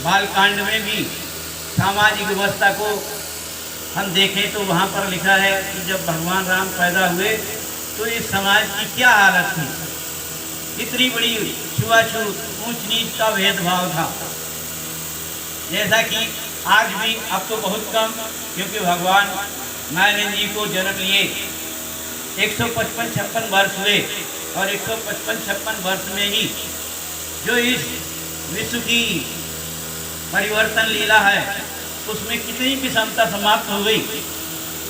बालकांड में भी सामाजिक व्यवस्था को हम देखें तो वहाँ पर लिखा है कि जब भगवान राम पैदा हुए तो इस समाज की क्या हालत थी। इतनी बड़ी छुआछूत, ऊंच नीच का भेदभाव था। जैसा कि आज भी, अब तो बहुत कम, क्योंकि भगवान नारायण जी को जन्म लिए 155-56 वर्ष हुए और 155-56 वर्ष में ही जो इस विश्व की परिवर्तन लीला है उसमें कितनी विषमता समाप्त हो गई,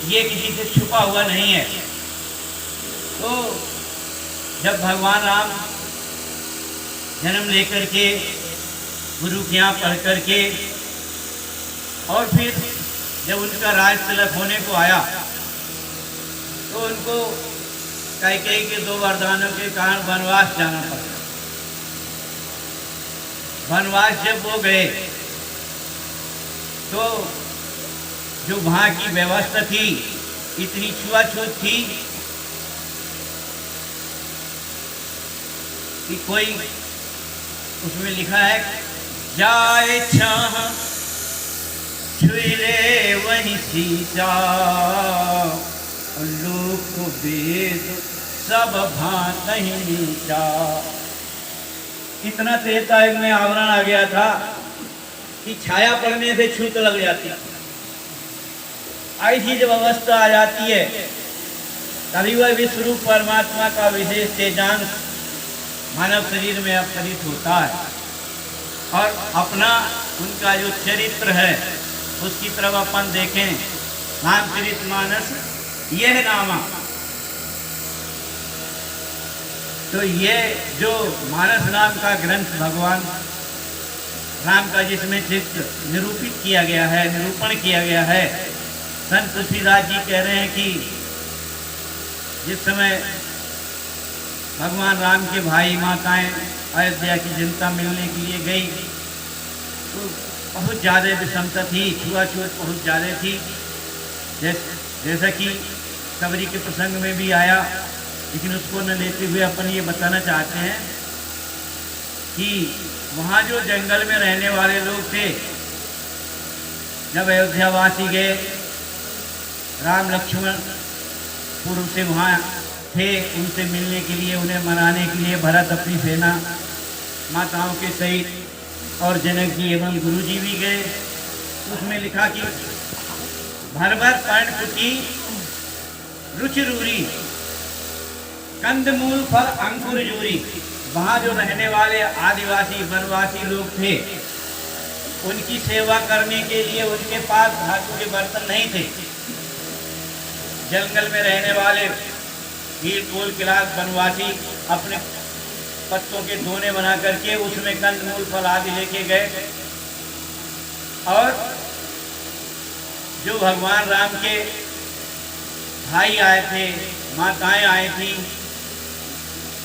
ये किसी से छुपा हुआ नहीं है। तो जब भगवान राम जन्म लेकर के, गुरु के यहाँ पढ़ करके, और फिर जब उनका राज तिलक होने को आया तो उनको कैकेयी के 2 वरदानों के कारण वनवास जाना पड़ा। वनवास जब वो गए तो जो वहाँ की व्यवस्था थी इतनी छुआछूत थी कि कोई, उसमें लिखा है, जाए छाह छुरे वही सीता, लोक वेद सब भात नहीं मीठा। इतना त्रेता युग में आवरण आ गया था कि छाया पड़ने से छूत लग जाती। ऐसी जब अवस्था आ जाती है तभी वह विश्वरूप परमात्मा का विशेष तेजांश मानव शरीर में अवतरित होता है और अपना उनका जो चरित्र है उसकी तरफ अपन देखें। रामचरितमानस यह नामा, तो ये जो मानस नाम का ग्रंथ भगवान राम का जिसमें चित्र निरूपित किया गया है, निरूपण किया गया है, संत तुलसीदास जी कह रहे हैं कि जिस समय भगवान राम के भाई माताएं अयोध्या की जनता मिलने के लिए गई तो बहुत ज़्यादा विषमता थी, छुआछूत बहुत ज़्यादा थी। जैसा कि सबरी के प्रसंग में भी आया, लेकिन उसको न लेते हुए अपन ये बताना चाहते हैं कि वहाँ जो जंगल में रहने वाले लोग थे, जब अयोध्यावासी गए, राम लक्ष्मण पूर्व से वहाँ थे, उनसे मिलने के लिए, उन्हें मनाने के लिए भरत अपनी सेना माताओं के सहित और जनक जी एवं गुरु जी भी गए। उसमें लिखा कि भर भर पर्णकुटी रुचिरूरी, कंदमूल फल अंकुर जूरी। वहाँ जो रहने वाले आदिवासी वनवासी लोग थे उनकी सेवा करने के लिए उनके पास धातु के बर्तन नहीं थे। जंगल में रहने वाले हील कोल किलास वनवासी अपने पत्तों के दोने बना करके उसमें कंदमूल फल आदि लेके गए और जो भगवान राम के भाई आए थे, माताएं आई थी,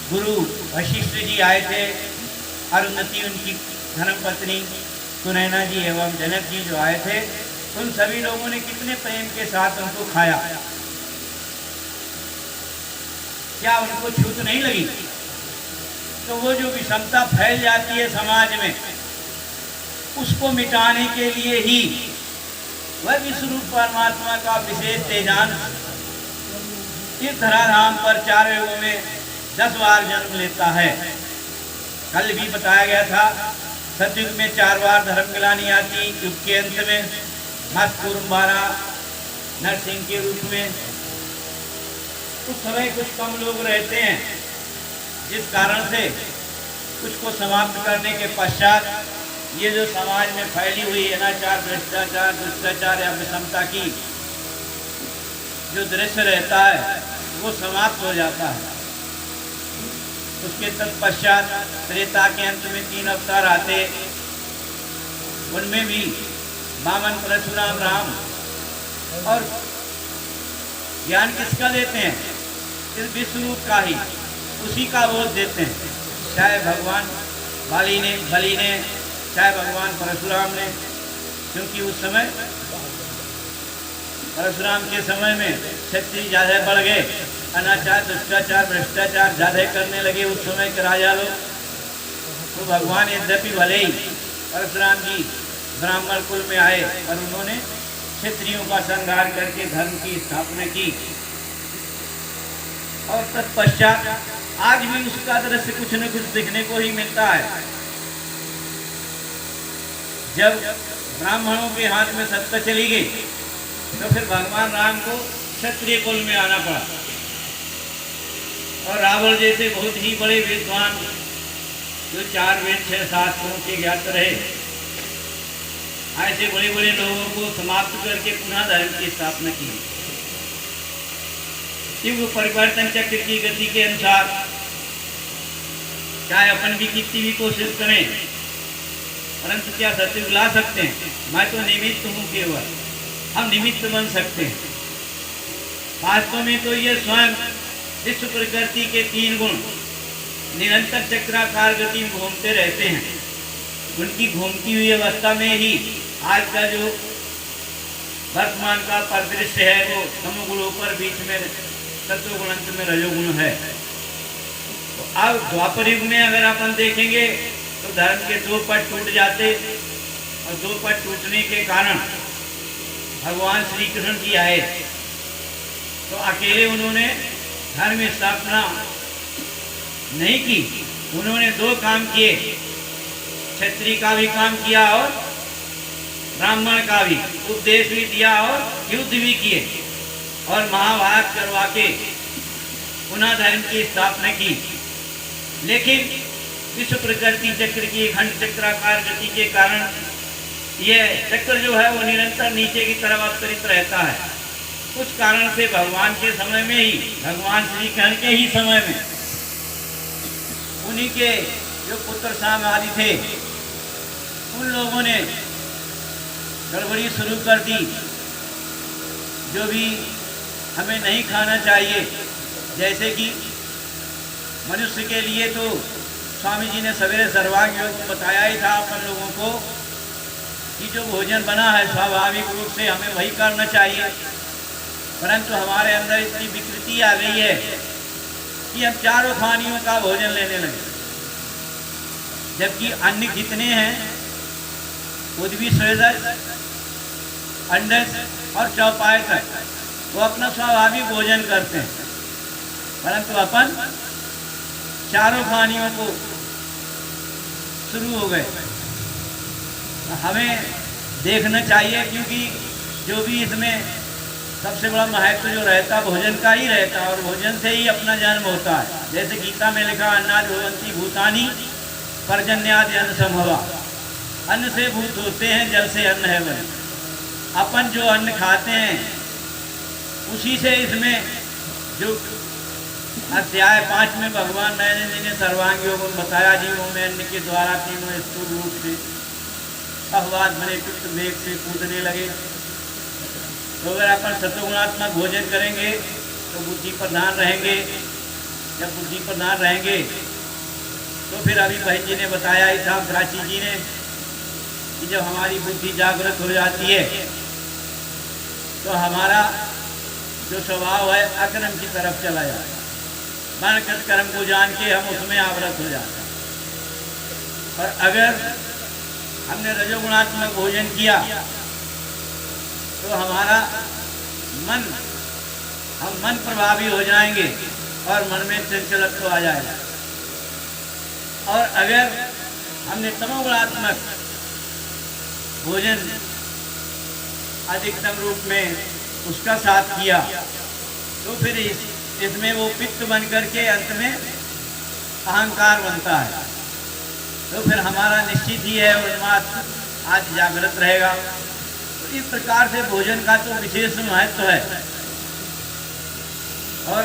गुरु वशिष्ठ जी आए थे, अरुंधति उनकी धर्मपत्नी, सुनैना जी एवं जनक जी जो आए थे, उन सभी लोगों ने कितने प्रेम के साथ उनको खाया। क्या उनको छूत नहीं लगी? तो वो जो विषमता फैल जाती है समाज में, उसको मिटाने के लिए ही वह विश्वरूप परमात्मा का विशेष तेजांश इस धराधाम पर 4 युगों में 10 बार जन्म लेता है। कल भी बताया गया था, सतयुग में 4 बार धर्म गिलानी आती, युग के अंत में मस्तूरम्बारा नरसिंह के रूप में। उस समय कुछ कम लोग रहते हैं, जिस कारण से कुछ को समाप्त करने के पश्चात ये जो समाज में फैली हुई अनाचार, भ्रष्टाचार, दुष्टाचार या विषमता की जो दृश्य रहता है वो समाप्त हो जाता है। उसके तत्पश्चात त्रेता के अंत में 3 अवतार आते, उनमें भी वामन, परशुराम, राम, और ज्ञान किसका देते हैं? इस विश्वरूप का ही, उसी का बोध देते हैं। चाहे भगवान बलि ने, चाहे भगवान परशुराम ने, क्योंकि उस समय परशुराम के समय में क्षत्रिय ज़्यादा बढ़ गए, अनाचार, दुष्टाचार, भ्रष्टाचार ज़्यादा करने लगे उस समय के राजा लोग। तो भगवान यद्यपि भले ही परशुराम जी ब्राह्मण कुल में आए और उन्होंने क्षत्रियों का संहार करके धर्म की स्थापना की। और तत्पश्चात आज भी उसका दृश्य कुछ न कुछ देखने को ही मिलता है। जब ब्राह्मणों के हाथ में सत्ता चली गई तो फिर भगवान राम को क्षत्रिय कुल में आना पड़ा। और रावण जैसे बहुत ही बड़े विद्वान जो 4 वेद 6 शास्त्रों के ज्ञात रहे, ऐसे बड़े बड़े लोगों को समाप्त करके पुनः धर्म की स्थापना की। युग परिवर्तन चक्र की गति के अनुसार चाहे अपन भी कितनी भी कोशिश करें, परंतु क्या सत्युग ला सकते हैं? मैं तो निमित्त हूँ, केवल हम निमित्त बन सकते हैं। वास्तव में तो ये स्वयं विश्व प्रकृति के 3 गुण निरंतर चक्राकार गति में घूमते रहते हैं। उनकी घूमती हुई अवस्था में ही आज का जो वर्तमान का परिदृश्य है वो तमोगुणों पर बीच में सत्वगुण, अंत में रजोगुण है। तो अब द्वापर युग में अगर अपन देखेंगे तो धर्म के 2 पट टूट जाते और 2 पट टूटने के कारण भगवान श्री कृष्ण जी आए तो अकेले उन्होंने धर्म स्थापना नहीं की। उन्होंने 2 काम किए, क्षत्रिय का भी काम किया और ब्राह्मण का भी, उपदेश भी दिया और युद्ध भी किए और महाभारत करवा के पुनः धर्म की स्थापना की। लेकिन विश्व प्रकृति चक्र की खंड चक्राकार गति के कारण यह चक्र जो है वो निरंतर नीचे की तरफ अवतरित रहता है। कुछ कारण से भगवान के समय में ही, भगवान श्री कृष्ण के ही समय में उन्हीं के जो पुत्र शाम आदि थे उन लोगों ने गड़बड़ी शुरू कर दी, जो भी हमें नहीं खाना चाहिए। जैसे कि मनुष्य के लिए तो स्वामी जी ने सवेरे सर्वांग योग में बताया ही था अपन लोगों को कि जो भोजन बना है स्वाभाविक रूप से हमें वही करना चाहिए, परंतु हमारे अंदर इतनी विकृति आ गई है कि हम 4 खानियों का भोजन लेने लगे, जबकि अन्य जितने हैं उद्भी स्वेदज, अंडज और चौपाई तक वो अपना स्वाभाविक भोजन करते हैं, परंतु अपन 4 खानियों को शुरू हो गए। हमें देखना चाहिए, क्योंकि जो भी इसमें सबसे बड़ा महत्व जो रहता भोजन का ही रहता है और भोजन से ही अपना जन्म होता है। जैसे गीता में लिखा अन्नाद भवन्ति भूतानि पर्जन्यादि अन्न संभवा, अन्न से भूत होते हैं, जल से अन्न है बने। अपन जो अन्न खाते हैं उसी से इसमें जो अध्याय 5 में भगवान नरेंद्र जी ने सर्वांग योग में बताया, जीवों में अन्न के द्वारा तीनों स्थूल रूप से अहवाद बने पित्त वेग से कूदने लगे। तो अगर अपन सत्वगुणात्मक भोजन करेंगे तो बुद्धि प्रधान रहेंगे। जब बुद्धि प्रधान रहेंगे तो फिर अभी बहन जी ने बताया ही था, प्राची जी ने, कि जब हमारी बुद्धि जागृत हो जाती है तो हमारा जो स्वभाव है अकर्म की तरफ चला जाता है। मनकृत कर्म को जान के हम उसमें आवृत हो जाते हैं। और अगर हमने रजोगुणात्मक भोजन किया तो हमारा मन, हम मन प्रभावी हो जाएंगे और मन में चंचलत्व आ जाएगा। और अगर हमने तमोगुणात्मक भोजन अधिकतम रूप में उसका साथ किया तो फिर इसमें वो पित्त बन करके अंत में अहंकार बनता है। तो फिर हमारा निश्चित ही है उन्माद आज जागृत रहेगा। तो इस प्रकार से भोजन का तो विशेष महत्व है। और